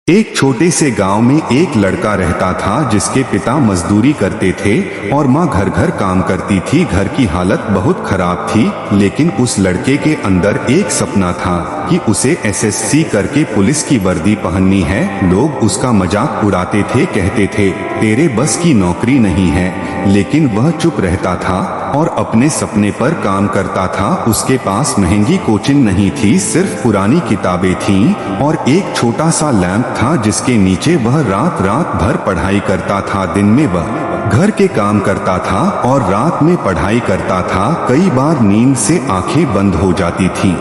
एक छोटे से गांव में एक लड़का रहता था जिसके पिता मजदूरी करते थे और माँ घर घर काम करती थी। घर की हालत बहुत खराब थी, लेकिन उस लड़के के अंदर एक सपना था कि उसे एसएससी करके पुलिस की वर्दी पहननी है। लोग उसका मजाक उड़ाते थे, कहते थे तेरे बस की नौकरी नहीं है, लेकिन वह चुप रहता था और अपने सपने पर काम करता था। उसके पास महंगी कोचिंग नहीं थी, सिर्फ पुरानी किताबें थीं और एक छोटा सा लैंप था जिसके नीचे वह रात रात भर पढ़ाई करता था। दिन में वह घर के काम करता था और रात में पढ़ाई करता था। कई बार नींद से आंखें बंद हो जाती थीं,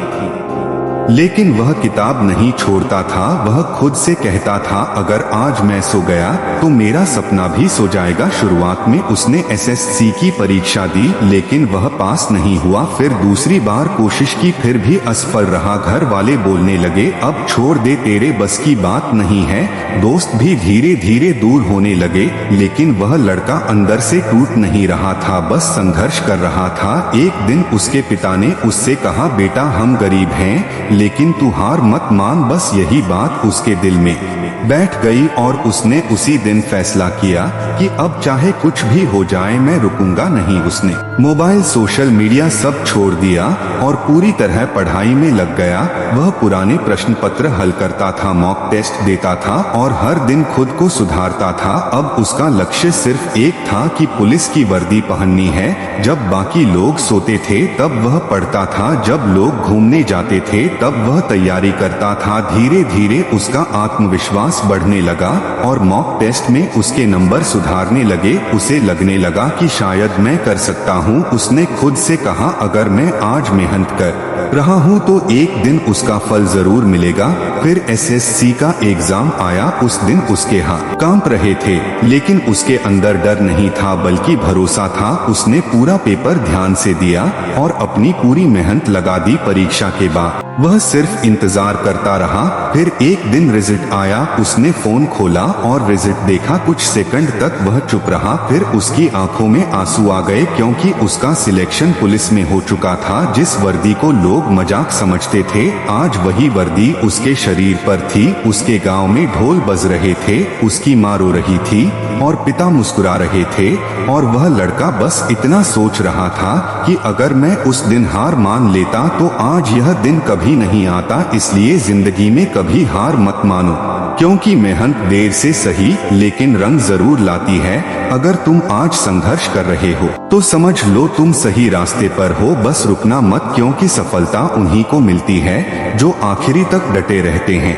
लेकिन वह किताब नहीं छोड़ता था। वह खुद से कहता था अगर आज मैं सो गया तो मेरा सपना भी सो जाएगा। शुरुआत में उसने एसएससी की परीक्षा दी, लेकिन वह पास नहीं हुआ। फिर दूसरी बार कोशिश की, फिर भी असफल रहा। घर वाले बोलने लगे अब छोड़ दे, तेरे बस की बात नहीं है। दोस्त भी धीरे धीरे दूर होने लगे, लेकिन वह लड़का अंदर से टूट नहीं रहा था, बस संघर्ष कर रहा था। एक दिन उसके पिता ने उससे कहा बेटा हम गरीब हैं, लेकिन तू हार मत मान। बस यही बात उसके दिल में बैठ गई और उसने उसी दिन फैसला किया कि अब चाहे कुछ भी हो जाए मैं रुकूंगा नहीं। उसने मोबाइल, सोशल मीडिया सब छोड़ दिया और पूरी तरह पढ़ाई में लग गया। वह पुराने प्रश्न पत्र हल करता था, मॉक टेस्ट देता था और हर दिन खुद को सुधारता था। अब उसका लक्ष्य सिर्फ एक था कि पुलिस की वर्दी पहननी है। जब बाकी लोग सोते थे तब वह पढ़ता था, जब लोग घूमने जाते थे तब वह तैयारी करता था। धीरे धीरे उसका आत्मविश्वास बढ़ने लगा और मॉक टेस्ट में उसके नंबर सुधारने लगे। उसे लगने लगा कि शायद मैं कर सकता हूँ। उसने खुद से कहा अगर मैं आज मेहनत कर रहा हूँ तो एक दिन उसका फल जरूर मिलेगा। फिर एसएससी का एग्जाम आया। उस दिन उसके हाथ कांप रहे थे, लेकिन उसके अंदर डर नहीं था बल्कि भरोसा था। उसने पूरा पेपर ध्यान से दिया और अपनी पूरी मेहनत लगा दी। परीक्षा के बाद वह सिर्फ इंतजार करता रहा। फिर एक दिन रिजल्ट आया। उसने फोन खोला और रिजल्ट देखा। कुछ सेकंड तक वह चुप रहा, फिर उसकी आंखों में आंसू आ गए, क्योंकि उसका सिलेक्शन पुलिस में हो चुका था। जिस वर्दी को लोग मजाक समझते थे, आज वही वर्दी उसके शरीर पर थी। उसके गांव में ढोल बज रहे थे, उसकी माँ रो रही थी और पिता मुस्कुरा रहे थे और वह लड़का बस इतना सोच रहा था कि अगर मैं उस दिन हार मान लेता तो आज यह दिन कभी नहीं आता। इसलिए जिंदगी में कभी हार मत मानो, क्योंकि मेहनत देर से सही लेकिन रंग जरूर लाती है। अगर तुम आज संघर्ष कर रहे हो तो समझ लो तुम सही रास्ते पर हो। बस रुकना मत, क्योंकि सफलता उन्हीं को मिलती है जो आखिरी तक डटे रहते हैं।